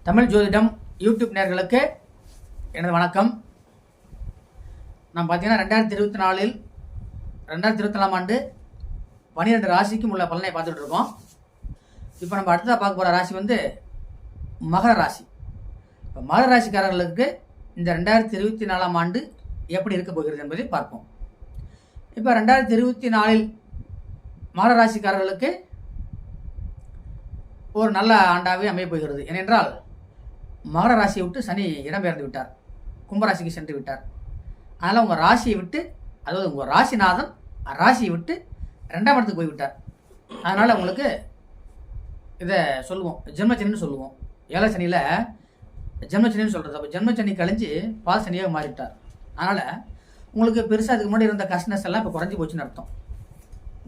தமிழ் ஜோதிடம் யூடியூப் நேயர்களுக்கு எனது வணக்கம். நான் பார்த்தீங்கன்னா 2024 ஆண்டு 12 ராசிக்கும் உள்ள பலனை பார்த்துட்டு இருக்கோம். இப்போ நம்ம அடுத்ததாக பார்க்க போகிற ராசி வந்து மகர ராசி. இப்போ மகர ராசிக்காரர்களுக்கு இந்த 2024 ஆண்டு எப்படி இருக்க போகிறது என்பதை பார்ப்போம். இப்போ 2024 மகர ராசிக்காரர்களுக்கு ஒரு நல்ல ஆண்டாகவே அமையப் போகிறது. ஏனென்றால் மகர ராசியை விட்டு சனி இடம்பெயர்ந்து விட்டார், கும்பராசிக்கு சென்று விட்டார். அதனால் உங்கள் ராசியை விட்டு, அதாவது உங்கள் ராசிநாதன் ராசியை விட்டு 2ஆம் இடத்துக்கு போய்விட்டார். அதனால் உங்களுக்கு இதை சொல்லுவோம், ஜென்மச்சனின்னு சொல்லுவோம். ஏழை சனியில் ஜென்மச்சனின்னு சொல்கிறது. அப்போ ஜென்மச்சனி கழிஞ்சு பாத சனியாக மாறிவிட்டார். அதனால் உங்களுக்கு பெருசாக அதுக்கு முன்னாடி இருந்த கஷ்டனஸ் எல்லாம் இப்போ குறைஞ்சி போச்சுன்னு அர்த்தம்.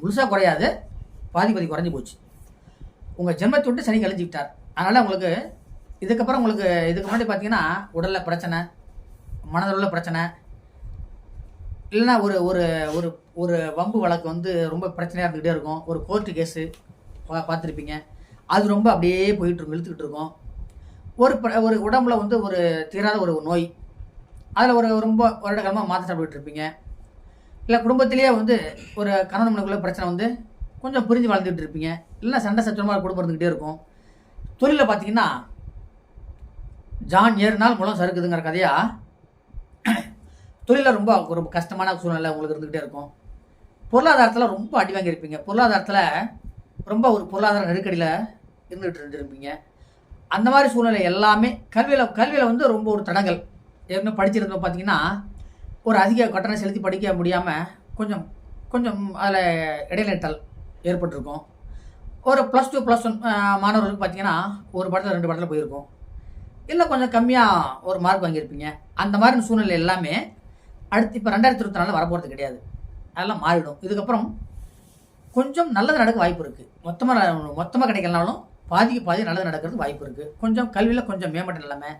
முழுசாக குறையாது, பாதி குறைஞ்சி போச்சு. உங்கள் ஜென்மத்தை விட்டு சனி கழிஞ்சு விட்டார். அதனால் உங்களுக்கு இதுக்கப்புறம் உங்களுக்கு இதுக்கு முன்னாடி பார்த்தீங்கன்னா உடலில் பிரச்சனை, மனதில் உள்ள பிரச்சனை, இல்லைன்னா ஒரு ஒரு ஒரு ஒரு வம்பு வழக்கு வந்து ரொம்ப பிரச்சனையாக இருந்துக்கிட்டே இருக்கும். ஒரு கோர்ட்டு கேஸு பார்த்துருப்பீங்க, அது ரொம்ப அப்படியே போயிட்டுருக்கும், இழுத்துக்கிட்டு இருக்கும். ஒரு உடம்புல வந்து ஒரு தீராத ஒரு நோய், அதில் ஒரு ரொம்ப வருடகாலமாக மாற்ற சாப்பிட்டுட்டு இருப்பீங்க. இல்லை குடும்பத்திலேயே வந்து ஒரு கணவன் மனைவிக்குள்ள பிரச்சனை வந்து கொஞ்சம் பிரிஞ்சு வாழ்ந்துகிட்டு இருப்பீங்க. இல்லைன்னா சண்டை சச்சரமாக குடும்பம் இருந்துக்கிட்டே இருக்கும். தொழிலில் பார்த்தீங்கன்னா ஜான் ஏறினால் மூலம் சறுக்குதுங்கிற கதையாக தொழிலில் ரொம்ப கஷ்டமான சூழ்நிலை உங்களுக்கு இருந்துக்கிட்டே இருக்கும். பொருளாதாரத்தில் ரொம்ப அடி வாங்கியிருப்பீங்க. பொருளாதாரத்தில் ரொம்ப ஒரு பொருளாதார நெருக்கடியில் இருந்துகிட்டு அந்த மாதிரி சூழ்நிலை எல்லாமே கல்வியில் வந்து ரொம்ப ஒரு தடங்கள். ஏற்கனவே படிச்சிருந்தோம் பார்த்தீங்கன்னா ஒரு அதிக கட்டணம் செலுத்தி படிக்க முடியாமல் கொஞ்சம் அதில் இடைநிற்றல் ஏற்பட்டிருக்கும். ஒரு +2 +1 மாணவர்களுக்கு பார்த்தீங்கன்னா ஒரு படத்தில் 2 படத்தில் போயிருக்கும். இல்லை கொஞ்சம் கம்மியாக ஒரு மார்க் வாங்கியிருப்பீங்க. அந்த மாதிரி சூழ்நிலை எல்லாமே அடுத்து இப்போ 2024 வரப்போகிறது கிடையாது. அதெல்லாம் மாறிடும். இதுக்கப்புறம் கொஞ்சம் நல்லது நடக்க வாய்ப்பு இருக்குது. மொத்தமாக கிடைக்கலனாலும் பாதி நல்லது நடக்கிறது வாய்ப்பு இருக்குது. கொஞ்சம் கல்வியில் கொஞ்சம் மேம்பட்ட நிலைமை.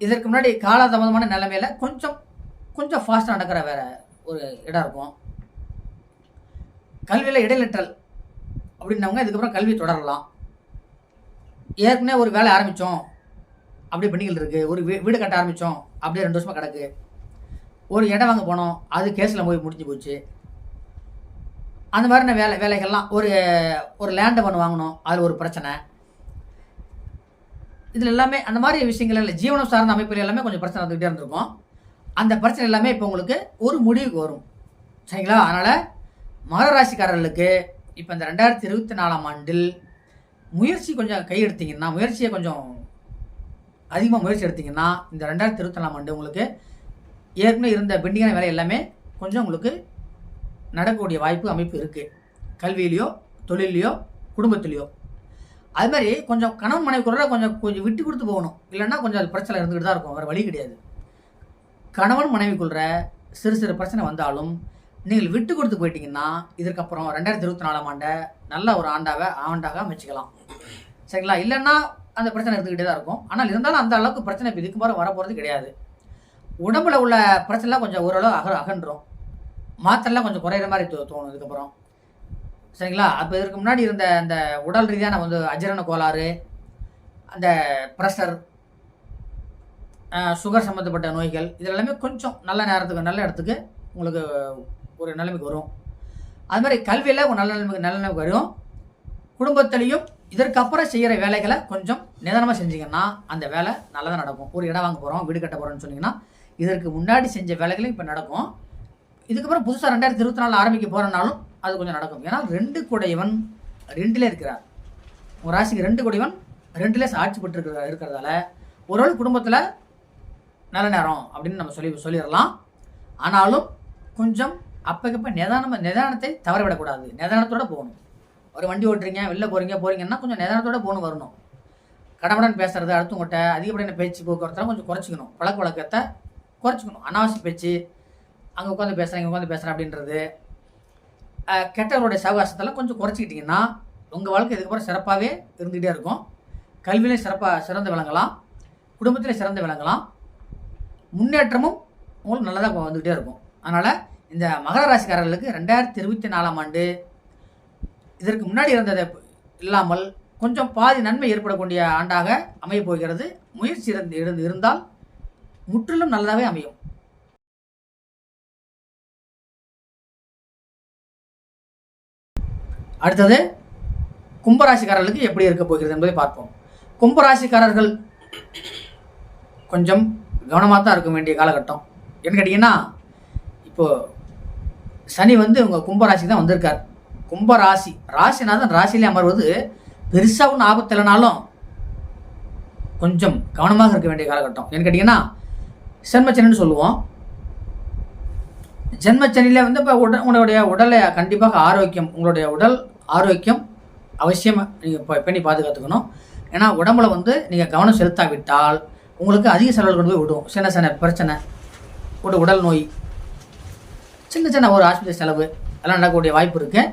இதற்கு முன்னாடி காலதாமதமான நிலைமையில் கொஞ்சம் ஃபாஸ்ட்டாக நடக்கிற வேறு ஒரு இடம் இருக்கும். கல்வியில் இடைநிற்றல் அப்படின்னவங்க இதுக்கப்புறம் கல்வி தொடரலாம். ஏற்கனவே ஒரு வேலை ஆரம்பித்தோம், அப்படியே பெண்டிங்கில் இருக்குது. ஒரு வீடு கட்ட ஆரம்பித்தோம், அப்படியே 2 வருஷமாக கிடக்கு. ஒரு இடம் வாங்க போனோம், அது கேஸில் போய் முடிஞ்சு போச்சு. அந்த மாதிரி வேலைகள்லாம் ஒரு லேண்டை ஒன்று வாங்கணும், அதில் ஒரு பிரச்சனை. இதில் எல்லாமே அந்த மாதிரி விஷயங்கள் இல்லை, ஜீவனம் சார்ந்த அமைப்பில் எல்லாமே கொஞ்சம் பிரச்சனை வந்துக்கிட்டே இருந்திருக்கும். அந்த பிரச்சனை எல்லாமே இப்போ உங்களுக்கு ஒரு முடிவுக்கு வரும். சரிங்களா? அதனால் மகர ராசிக்காரர்களுக்கு இப்போ இந்த 2024 ஆண்டில் முயற்சி கொஞ்சம் கையெடுத்தீங்கன்னா, முயற்சியை கொஞ்சம் அதிகமாக முயற்சி எடுத்தீங்கன்னா இந்த 2024 ஆண்டு உங்களுக்கு ஏற்கனவே இருந்த பெண்டிங்கான வேலை எல்லாமே கொஞ்சம் உங்களுக்கு நடக்கக்கூடிய வாய்ப்பு அமைப்பு இருக்குது. கல்வியிலையோ, தொழிலையோ, குடும்பத்திலையோ. அது மாதிரி கொஞ்சம் கணவன் மனைவிக்குள்ள கொஞ்சம் விட்டு கொடுத்து போகணும். இல்லைன்னா கொஞ்சம் அது பிரச்சனை இருந்துக்கிட்டு தான் இருக்கும், வேறு வழி கிடையாது. கணவன் மனைவிக்குள்ள சிறு பிரச்சனை வந்தாலும் நீங்கள் விட்டு கொடுத்து போயிட்டீங்கன்னா இதற்கப்புறம் 2024 ஆண்டை நல்ல ஒரு ஆண்டாக அமைச்சிக்கலாம். சரிங்களா? இல்லைன்னா அந்த பிரச்சனை இருந்துக்கிட்டே தான் இருக்கும். ஆனால் இருந்தாலும் அந்த அளவுக்கு பிரச்சனை இப்போ இதுக்கு மாதிரி வரப்போகிறது கிடையாது. உடம்புல உள்ள பிரச்சனைலாம் கொஞ்சம் ஓரளவு அகன்றும், மாத்திரெல்லாம் கொஞ்சம் குறையிற மாதிரி தோணும் இதுக்கப்புறம். சரிங்களா? அப்போ இதற்கு முன்னாடி இருந்த அந்த உடல் ரீதியான வந்து அஜீரண கோளாறு, அந்த ப்ரெஷர், சுகர் சம்மந்தப்பட்ட நோய்கள், இது எல்லாமே கொஞ்சம் நல்ல இடத்துக்கு உங்களுக்கு ஒரு நிலைமைக்கு வரும். அது மாதிரி கல்வியில் ஒரு நல்ல நிலைமைக்கு வரும். குடும்பத்திலையும் இதற்கப்புறம் செய்கிற வேலைகளை கொஞ்சம் நிதானமாக செஞ்சிங்கன்னா அந்த வேலை நல்லதாக நடக்கும். ஒரு இடம் வாங்க போகிறோம், வீடு கட்ட போகிறோம்னு சொன்னீங்கன்னா இதற்கு முன்னாடி செஞ்ச வேலைகளும் இப்போ நடக்கும். இதுக்கப்புறம் புதுசாக 2024 ஆரம்பிக்க போகிறனாலும் அது கொஞ்சம் நடக்கும். ஏன்னா 2 கூடையவன் 2லே இருக்கிறார். உங்கள் ராசிக்கு 2 கூடையவன் 2லே ஆட்சி பெற்று இருக்கிறதால ஓரளவு குடும்பத்தில் நல்ல நேரம் அப்படின்னு நம்ம சொல்லிடலாம். ஆனாலும் கொஞ்சம் அப்பக்கப்போ நிதானத்தை தவறவிடக்கூடாது. நிதானத்தோடு போகணும். ஒரு வண்டி ஓட்டுறீங்க, வெளில போகிறீங்கன்னா கொஞ்சம் நிதானத்தோடு போகணும் வரணும். கடவுடன் பேசுகிறது, அடுத்தவங்கள்ட்ட அதிகப்படியான பேச்சு போக்குவரத்தெல்லாம் கொஞ்சம் குறைச்சிக்கணும். பழக்க வழக்கத்தை குறைச்சிக்கணும். அனாவசிய பேச்சு, அங்கே உட்காந்து பேசுகிறேன், இங்கே உட்காந்து பேசுகிறேன் அப்படின்றது, கெட்டவர்களுடைய சவகாசத்தெல்லாம் கொஞ்சம் குறைச்சிக்கிட்டிங்கன்னா உங்கள் வாழ்க்கை இதுக்கப்புறம் சிறப்பாகவே இருந்துகிட்டே இருக்கும். கல்வியிலையும் சிறந்து விளங்கலாம், குடும்பத்திலையும் சிறந்து விளங்கலாம், முன்னேற்றமும் உங்களுக்கு நல்லதாக வந்துக்கிட்டே இருக்கும். அதனால் இந்த மகர ராசிக்காரர்களுக்கு 2024 ஆண்டு இதற்கு முன்னாடி இருந்ததை இல்லாமல் கொஞ்சம் பாதி நன்மை ஏற்படக்கூடிய ஆண்டாக அமையப் போகிறது. முயற்சி இருந்தால் முற்றிலும் நல்லதாகவே அமையும். அடுத்தது கும்பராசிக்காரர்களுக்கு எப்படி இருக்க போகிறது என்பதை பார்ப்போம். கும்பராசிக்காரர்கள் கொஞ்சம் கவனமாக தான் இருக்க வேண்டிய காலகட்டம். என்ன கேட்டிங்கன்னா, இப்போது சனி உங்கள் கும்பராசி தான் வந்திருக்கார். கும்பராசி ராசிநாதன் ராசியிலே அமர்வது பெருசாக ஒன்றும் ஆபத்து இல்லைனாலும் கொஞ்சம் கவனமாக இருக்க வேண்டிய காலகட்டம். என்ன கேட்டிங்கன்னா, ஜென்மச்சனின்னு சொல்லுவோம். ஜென்மச்சனியில் இப்போ உங்களுடைய உடலை கண்டிப்பாக ஆரோக்கியம், உங்களுடைய உடல் ஆரோக்கியம் அவசியம் நீங்கள் பண்ணி பாதுகாத்துக்கணும். ஏன்னா உடம்புல நீங்கள் கவனம் செலுத்தாவிட்டால் உங்களுக்கு அதிக செலவுகள் கொண்டு போய் விடும். சின்ன சின்ன பிரச்சனை, உடல் நோய், சின்ன ஒரு ஆஸ்பத்திரி செலவு எல்லாம் நடக்கக்கூடிய வாய்ப்பு இருக்குது.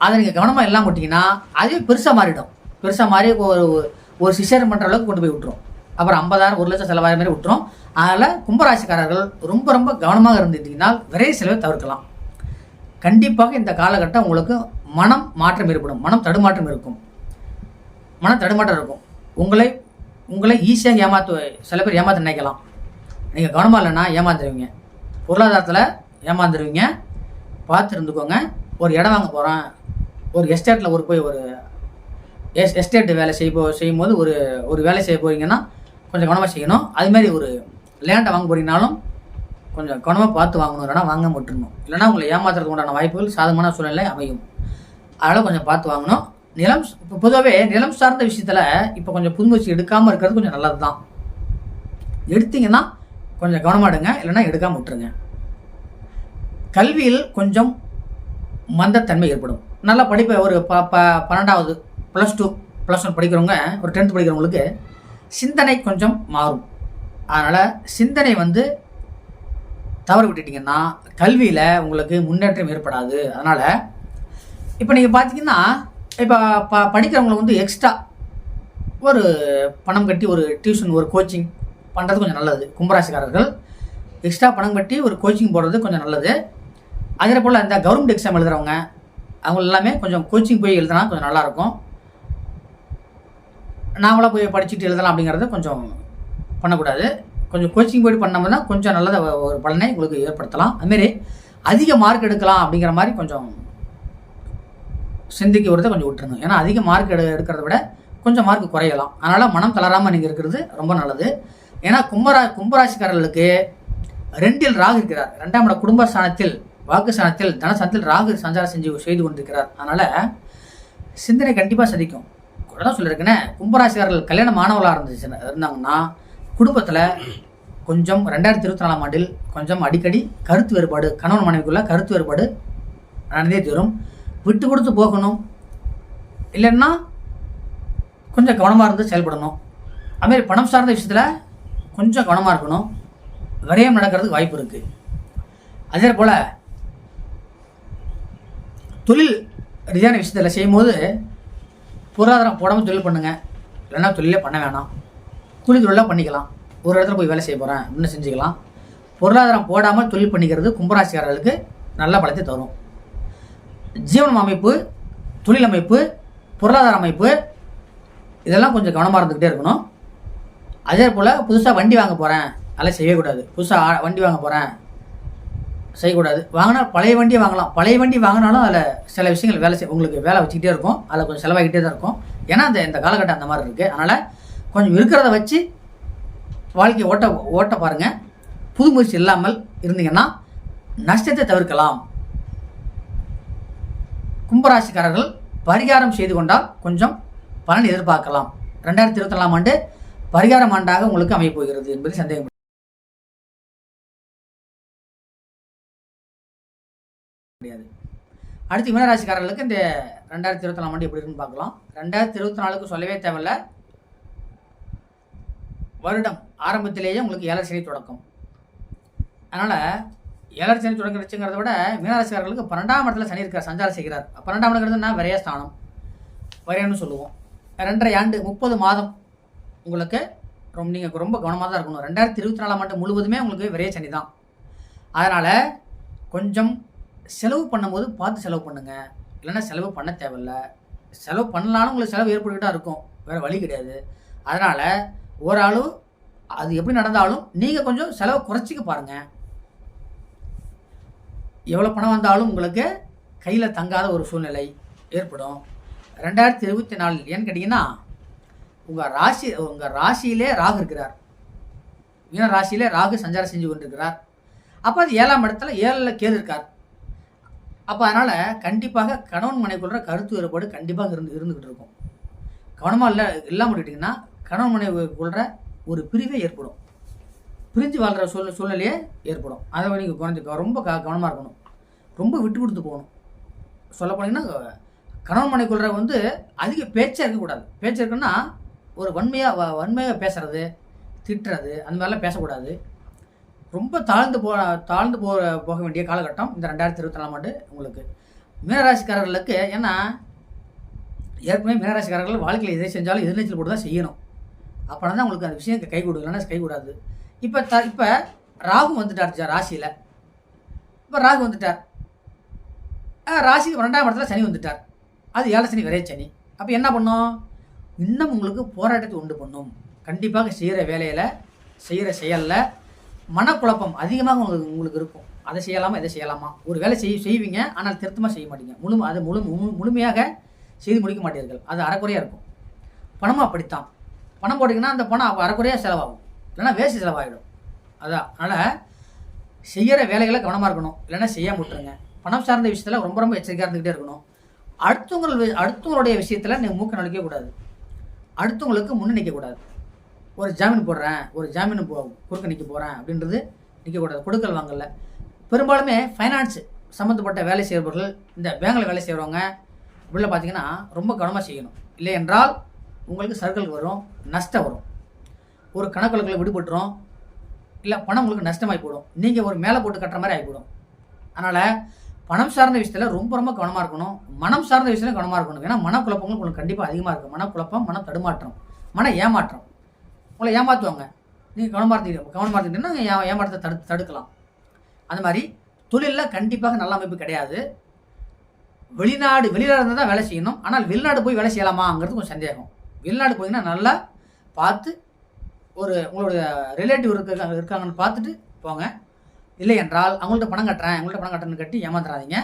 அதை நீங்கள் கவனமாக எல்லாம் விட்டிங்கன்னா அதுவே பெருசாக மாறிடும். பெருசாக மாறி ஒரு சிசேரியன் பண்ணுற அளவுக்கு கொண்டு போய் விட்டுரும். அப்புறம் 50,000 1 லட்சம் செலவாகிற மாதிரி விட்டுரும். அதனால் கும்பராசிக்காரர்கள் ரொம்ப ரொம்ப கவனமாக இருந்துட்டீங்கன்னால் விரைய செலவை தவிர்க்கலாம். கண்டிப்பாக இந்த காலகட்டம் உங்களுக்கு மனம் மாற்றம் ஏற்படும். மனம் தடுமாற்றம் இருக்கும். உங்களை ஈஸியாக சில பேர் ஏமாற்ற நினைக்கலாம். நீங்கள் கவனமாக இல்லைன்னா ஏமாந்துருவீங்க. பொருளாதாரத்தில் ஏமாந்துருவீங்க. பார்த்து இருந்துக்கோங்க. ஒரு இடம் வாங்க போகிறேன், ஒரு எஸ்டேட்டில் போய் ஒரு எஸ்டேட் வேலை செய்யும்போது ஒரு வேலை செய்ய போகிறீங்கன்னா கொஞ்சம் கவனமாக செய்யணும். அதுமாரி ஒரு லேண்டை வாங்க போகிறீங்கனாலும் கொஞ்சம் கவனமாக பார்த்து வாங்கணும். இல்லைனா வாங்க விட்டுருணும். இல்லைனா உங்களை ஏமாத்துறதுக்கு உண்டான வாய்ப்புகள் சாதகமான சூழ்நிலை அமையும். அதனால் கொஞ்சம் பார்த்து வாங்கணும். இப்போ பொதுவாகவே நிலம் சார்ந்த விஷயத்தில் இப்போ கொஞ்சம் புதுமுயற்சி எடுக்காமல் இருக்கிறது கொஞ்சம் நல்லது தான். எடுத்தீங்கன்னா கொஞ்சம் கவனமாக எடுங்க, இல்லைனா எடுக்காமல் விட்டுருங்க. கல்வியில் கொஞ்சம் மந்தத்தன்மை ஏற்படும். நல்லா படிப்பை ஒரு 12வது +2 +1 படிக்கிறவங்க, ஒரு 10th படிக்கிறவங்களுக்கு சிந்தனை கொஞ்சம் மாறும். அதனால் சிந்தனை தவறு விட்டுட்டிங்கன்னா கல்வியில் உங்களுக்கு முன்னேற்றம் ஏற்படாது. அதனால் இப்போ நீங்கள் பார்த்தீங்கன்னா, இப்போ படிக்கிறவங்களை எக்ஸ்ட்ரா ஒரு பணம் கட்டி ஒரு டியூஷன், ஒரு கோச்சிங் பண்ணுறது கொஞ்சம் நல்லது. கும்பராசிக்காரர்கள் எக்ஸ்ட்ரா பணம் கட்டி ஒரு கோச்சிங் போடுறது கொஞ்சம் நல்லது. அதே போல் இந்த கவர்மெண்ட் எக்ஸாம் எழுதுகிறவங்க அவங்க எல்லாமே கொஞ்சம் கோச்சிங் போய் எழுதுனா கொஞ்சம் நல்லாயிருக்கும். நாமளாக போய் படிச்சுட்டு எழுதலாம் அப்படிங்கிறத கொஞ்சம் பண்ணக்கூடாது. கொஞ்சம் கோச்சிங் போய் பண்ணோம்னா கொஞ்சம் நல்லத ஒரு பலனை உங்களுக்கு ஏற்படுத்தலாம். அதுமாரி அதிக மார்க் எடுக்கலாம் அப்படிங்கிற மாதிரி கொஞ்சம் சிந்திக்க விடுறத கொஞ்சம் விட்டுருங்க. ஏன்னா அதிக மார்க் எடுக்கிறத விட கொஞ்சம் மார்க் குறையலாம். அதனால் மனம் தளராமல் நீங்கள் இருக்கிறது ரொம்ப நல்லது. ஏன்னா கும்பராசிக்காரர்களுக்கு 2ல் ராகு இருக்கிறார். 2ஆம் இட குடும்பஸ்தானத்தில், வாக்குஸ்தானத்தில், தனஸ்தானத்தில் ராகு சஞ்சாரம் செய்து கொண்டிருக்கிறார். அதனால் சிந்தனை கண்டிப்பாக சதிக்கும். கூட தான் சொல்லியிருக்கேனே, கும்பராசிக்காரர்கள் கல்யாணம் மாணவர்களாக இருந்தாங்கன்னா குடும்பத்தில் கொஞ்சம் 2024ஆம் ஆண்டில் கொஞ்சம் அடிக்கடி கருத்து வேறுபாடு, கணவன் மனைவிக்குள்ள கருத்து வேறுபாடு நடந்தே தீரும். விட்டு கொடுத்து போகணும். இல்லைன்னா கொஞ்சம் கவனமாக இருந்து செயல்படணும். அதுமாரி பணம் சார்ந்த விஷயத்தில் கொஞ்சம் கவனமாக இருக்கணும். விரயம் நடக்கிறதுக்கு வாய்ப்பு இருக்குது. அதே போல் தொழில் ரீதியான விஷயத்தில் செய்யும்போது பொருளாதாரம் போடாமல் தொழில் பண்ணுங்கள். இல்லைன்னா தொழிலே பண்ண வேணாம். கூலி தொழிலாக பண்ணிக்கலாம். ஒரு இடத்துல போய் வேலை செய்ய போகிறேன் அப்படின்னு செஞ்சுக்கலாம். பொருளாதாரம் போடாமல் தொழில் பண்ணிக்கிறது கும்பராசிக்காரர்களுக்கு நல்ல பலத்தை தரும். ஜீவனம் அமைப்பு, தொழில் அமைப்பு, பொருளாதார அமைப்பு இதெல்லாம் கொஞ்சம் கவனமாக இருந்துக்கிட்டே இருக்கணும். அதே போல் புதுசாக வண்டி வாங்க போகிறேன் அதெல்லாம் செய்யக்கூடாது. புதுசாக வண்டி வாங்க போகிறேன் செய்யக்கூடாது. வாங்கினா பழைய வண்டியை வாங்கலாம். பழைய வண்டி வாங்கினாலும் அதில் சில விஷயங்கள் உங்களுக்கு வேலை வச்சுக்கிட்டே இருக்கும். அதில் கொஞ்சம் செலவாகிட்டே தான் இருக்கும். ஏன்னா இந்த காலகட்டம் அந்த மாதிரி இருக்குது. அதனால் கொஞ்சம் இருக்கிறத வச்சு வாழ்க்கையை ஓட்ட பாருங்கள். புது முயற்சி இல்லாமல் இருந்தீங்கன்னா நஷ்டத்தை தவிர்க்கலாம். கும்பராசிக்காரர்கள் பரிகாரம் செய்து கொண்டால் கொஞ்சம் பலன் எதிர்பார்க்கலாம். 2024ஆம் ஆண்டு பரிகாரம் ஆண்டாக உங்களுக்கு அமையப் போகிறது என்பது சந்தேகம் கிடையாது. அடுத்து மீனராசிக்காரர்களுக்கு இந்த 2024ஆம் ஆண்டு எப்படி இருக்குன்னு பார்க்கலாம். 2024க்கு சொல்லவே தேவையில்லை. வருடம் ஆரம்பத்திலேயே உங்களுக்கு 7 சனி தொடக்கம். அதனால் 7 சனி தொடங்கிடுச்சுங்கிறத விட மீனராசிக்காரர்களுக்கு 12ஆம் இடத்துல சனி இருக்கிறார், சஞ்சாரம் செய்கிறார். 12ஆம் இடங்கிறதுனா விரயஸ்தானம், விரயம்னு சொல்லுவோம். 2.5 ஆண்டு 30 மாதம் உங்களுக்கு நீங்கள் ரொம்ப கவனமாக தான் இருக்கணும். 2024ஆம் ஆண்டு முழுவதுமே உங்களுக்கு விரைய சனி தான். அதனால் கொஞ்சம் செலவு பண்ணும்போது பார்த்து செலவு பண்ணுங்கள். இல்லைன்னா செலவு பண்ண தேவையில்லை. செலவு பண்ணலாலும் உங்களுக்கு செலவு ஏற்பட்டுக்கிட்டா இருக்கும், வேறு வழி கிடையாது. அதனால் ஓரளவு அது எப்படி நடந்தாலும் நீங்கள் கொஞ்சம் செலவை குறைச்சிக்க பாருங்கள். எவ்வளோ பணம் வந்தாலும் உங்களுக்கு கையில் தங்காத ஒரு சூழ்நிலை ஏற்படும். 2024 ஏன்னு கேட்டிங்கன்னா உங்கள் ராசியிலே ராகு இருக்கிறார். மீன ராசியிலே ராகு சஞ்சாரம் செஞ்சு கொண்டிருக்கிறார். அப்போ அது 7ஆம் இடத்துல 7ல் கேது இருக்கார். அப்போ அதனால் கண்டிப்பாக கணவன் மனைவிக்குள்ள கருத்து வேறுபாடு கண்டிப்பாக இருந்துக்கிட்டு இருக்கும். கவனமாக இல்லாமல் விட்டுட்டிங்கன்னா கணவன் மனைவிக்குள்ள ஒரு பிரிவே ஏற்படும், பிரிஞ்சு வாழ்கிற சூழ்நிலையே ஏற்படும். அதை நீங்கள் ரொம்ப கவனமாக இருக்கணும், ரொம்ப விட்டு கொடுத்து போகணும். சொல்ல போனீங்கன்னா கணவன் மனைவிக்குள்ள அதிக பேச்சே இருக்கக்கூடாது. பேச்சு இருக்குன்னா ஒரு வன்மையாக பேசுறது, திட்டுறது, அந்த மாதிரிலாம் பேசக்கூடாது. ரொம்ப தாழ்ந்து போக வேண்டிய காலகட்டம் இந்த 2024 ஆண்டு உங்களுக்கு மீனராசிக்காரர்களுக்கு. ஏன்னா ஏற்கனவே மீனராசிக்காரர்கள் வாழ்க்கையில் எதை செஞ்சாலும் எதிர்நீச்சல் போட்டு தான் செய்யணும். அப்போனா தான் உங்களுக்கு அந்த விஷயம் கை கொடுக்கும், இல்லைன்னா கை கூடாது. இப்போ ராகு வந்துட்டார் ராசியில். இப்போ ராகு வந்துட்டார், ராசிக்கு 2ஆம் இடத்துல சனி வந்துட்டார். அது 7 சனி விரைய சனி. அப்போ என்ன பண்ணும், இன்னும் உங்களுக்கு போராட்டத்தை உண்டு பண்ணும். கண்டிப்பாக செய்கிற வேலையில் செய்கிற செயலில் மனக்குழப்பம் அதிகமாக உங்களுக்கு இருக்கும். அதை செய்யலாமா இதை செய்யலாமா, ஒரு வேலை செய்வீங்க, ஆனால் திருத்தமாக செய்ய மாட்டீங்க. முழுமையாக செய்து முடிக்க மாட்டீர்கள். அது அரைக்குறையாக இருக்கும். பணமும் அப்படித்தான். பணம் போட்டிங்கன்னா அந்த பணம் அரைக்குறையாக செலவாகும், இல்லைன்னா வேஸ்ட் செலவாகிடும். அதனால் செய்கிற வேலைகளை கவனமாக இருக்கணும், இல்லைன்னா செய்யாமல் விட்டுருங்க. பணம் சார்ந்த விஷயத்தில் ரொம்ப ரொம்ப எச்சரிக்கையாக இருந்துக்கிட்டே இருக்கணும். அடுத்தவங்களுடைய விஷயத்தில் நீங்கள் மூக்க நுழைக்கக்கூடாது, அடுத்தவங்களுக்கு முன்னே நிற்கக்கூடாது. ஒரு ஜாமீன் போடுறேன், ஒரு ஜாமீன் குறுக்க நிற்க போகிறேன் அப்படின்றது நிற்கக்கூடாது. கொடுக்கல் வாங்கல பெரும்பாலுமே ஃபைனான்ஸ் சம்மந்தப்பட்ட வேலை செய்கிறவர்கள், இந்த பேங்கில் வேலை செய்கிறவங்க இப்படிலாம் பார்த்தீங்கன்னா ரொம்ப கவனமாக செய்யணும். இல்லை என்றால் உங்களுக்கு சர்க்கிள் வரும், நஷ்டம் வரும், ஒரு கணக்குகளை விடுபட்டுரும், இல்லை பணம் உங்களுக்கு நஷ்டமாகி போடும், நீங்கள் ஒரு மேலே போட்டு கட்டுற மாதிரி ஆகிப்போடும். அதனால் பணம் சார்ந்த விஷயத்தில் ரொம்ப ரொம்ப கவனமாக இருக்கணும். மனம் சார்ந்த விஷயத்தில் கவனமாக இருக்கணும். ஏன்னா மனக்குழப்பங்கள் உங்களுக்கு கண்டிப்பாக அதிகமாக இருக்கும். மனக்குழப்பம், மன தடுமாற்றம், மன ஏமாற்றம். உங்களை ஏமாற்றுவாங்க. நீங்கள் கவனமாக இருந்தீங்கன்னா ஏமாற்றத்தை தடுக்கலாம். அந்த மாதிரி தொழிலில் கண்டிப்பாக நல்ல அமைப்பு கிடையாது. வெளிநாடு இருந்தால் தான் வேலை செய்யணும். ஆனால் வெளிநாடு போய் வேலை செய்யலாமாங்கிறது கொஞ்சம் சந்தேகம். வெளிநாடு போனீங்கன்னா நல்லா பார்த்து ஒரு உங்களுடைய ரிலேட்டிவ் இருக்காங்கன்னு பார்த்துட்டு போங்க. இல்லை என்றால் அவங்கள்ட்ட பணம் கட்டுறேன்னு கட்டி ஏமாத்துறாதீங்க.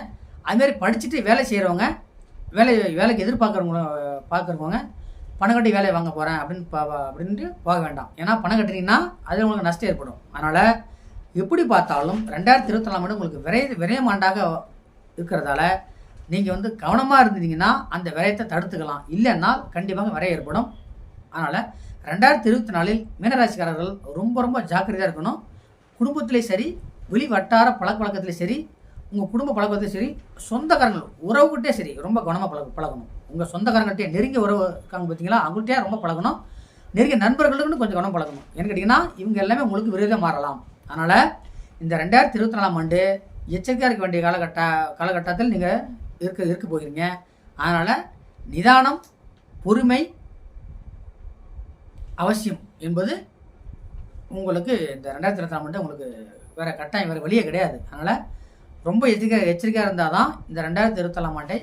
அதுமாரி படிச்சுட்டு வேலை செய்கிறவங்க, வேலைக்கு பார்க்குறவங்க பணம் கட்டி வேலையை வாங்க போகிறேன் அப்படின்ட்டு போக வேண்டாம். ஏன்னா பணம் கட்டினீங்கன்னா அது உங்களுக்கு நஷ்டம் ஏற்படும். அதனால் எப்படி பார்த்தாலும் 2024 ஆண்டு உங்களுக்கு விரயம் ஆண்டாக இருக்கிறதால நீங்கள் கவனமாக இருந்தீங்கன்னா அந்த விரயத்தை தடுத்துக்கலாம். இல்லைன்னா கண்டிப்பாக விரயம் ஏற்படும். அதனால் 2024 மீனராசிக்காரர்கள் ரொம்ப ரொம்ப ஜாக்கிரதையாக இருக்கணும். குடும்பத்திலே சரி, வெளி வட்டார பழக்கத்திலே சரி, உங்கள் குடும்ப பழக்கத்திலே சரி, சொந்தக்காரங்கள் உறவுகிட்டே சரி ரொம்ப கவனமாக பழகணும். உங்கள் சொந்தக்காரங்கள்ட்டே நெருங்கிய உறவு இருக்காங்க பார்த்தீங்களா, அவங்கள்ட்டே ரொம்ப பழகணும். நெருங்கிய நண்பர்களுக்குன்னு கொஞ்சம் கவனம் பழகணும். ஏன்னு கேட்டிங்கன்னா இவங்க எல்லாமே உங்களுக்கு விரோதமாக மாறலாம். அதனால் இந்த 2024 ஆண்டு எச்சரிக்கையாக இருக்க வேண்டிய காலகட்டத்தில் நீங்கள் இருக்க போகிறீங்க. அதனால் நிதானம், பொறுமை அவசியம் என்பது உங்களுக்கு இந்த 2024 ஆண்டு உங்களுக்கு வேறு வழியே கிடையாது. அதனால் ரொம்ப எச்சரிக்கையாக இருந்தால் தான் இந்த 2024 ஆண்டை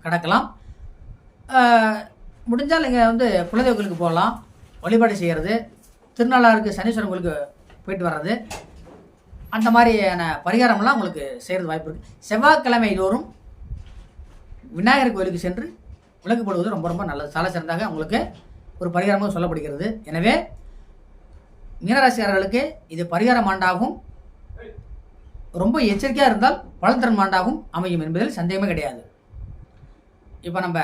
கடக்கலாம். முடிஞ்சால் நீங்கள் குலதெய்வ கோயிலுக்கு போகலாம், வழிபாடு செய்கிறது, திருநாளாருக்கு சனீஸ்வரன் கோயிலுக்கு போயிட்டு வர்றது, அந்த மாதிரியான பரிகாரம்லாம் உங்களுக்கு செய்கிறது வாய்ப்பு இருக்குது. செவ்வாய்க்கிழமை தோறும் விநாயகர் கோயிலுக்கு சென்று விளக்கு போடுவது ரொம்ப ரொம்ப நல்லது, சால சிறந்தாக உங்களுக்கு ஒரு பரிகாரமாக சொல்லப்படுகிறது. எனவே மீனராசிக்காரர்களுக்கு இது பரிகாரம் ஆண்டாகும், ரொம்ப எச்சரிக்கையாக இருந்தால் பலன் தரும் ஆண்டாகவும் அமையும் என்பதில் சந்தேகமே கிடையாது. இப்போ நம்ம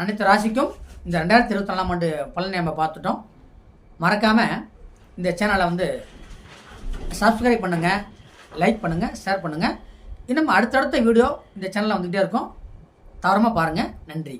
அனைத்து ராசிக்கும் இந்த 2024 ஆண்டு பலனை நம்ம பார்த்துட்டோம். மறக்காமல் இந்த சேனலை சப்ஸ்கிரைப் பண்ணுங்கள், லைக் பண்ணுங்கள், ஷேர் பண்ணுங்கள். இன்னும் அடுத்தடுத்த வீடியோ இந்த சேனலில் வந்துகிட்டே இருக்கும். தவறாமல் பாருங்கள். நன்றி.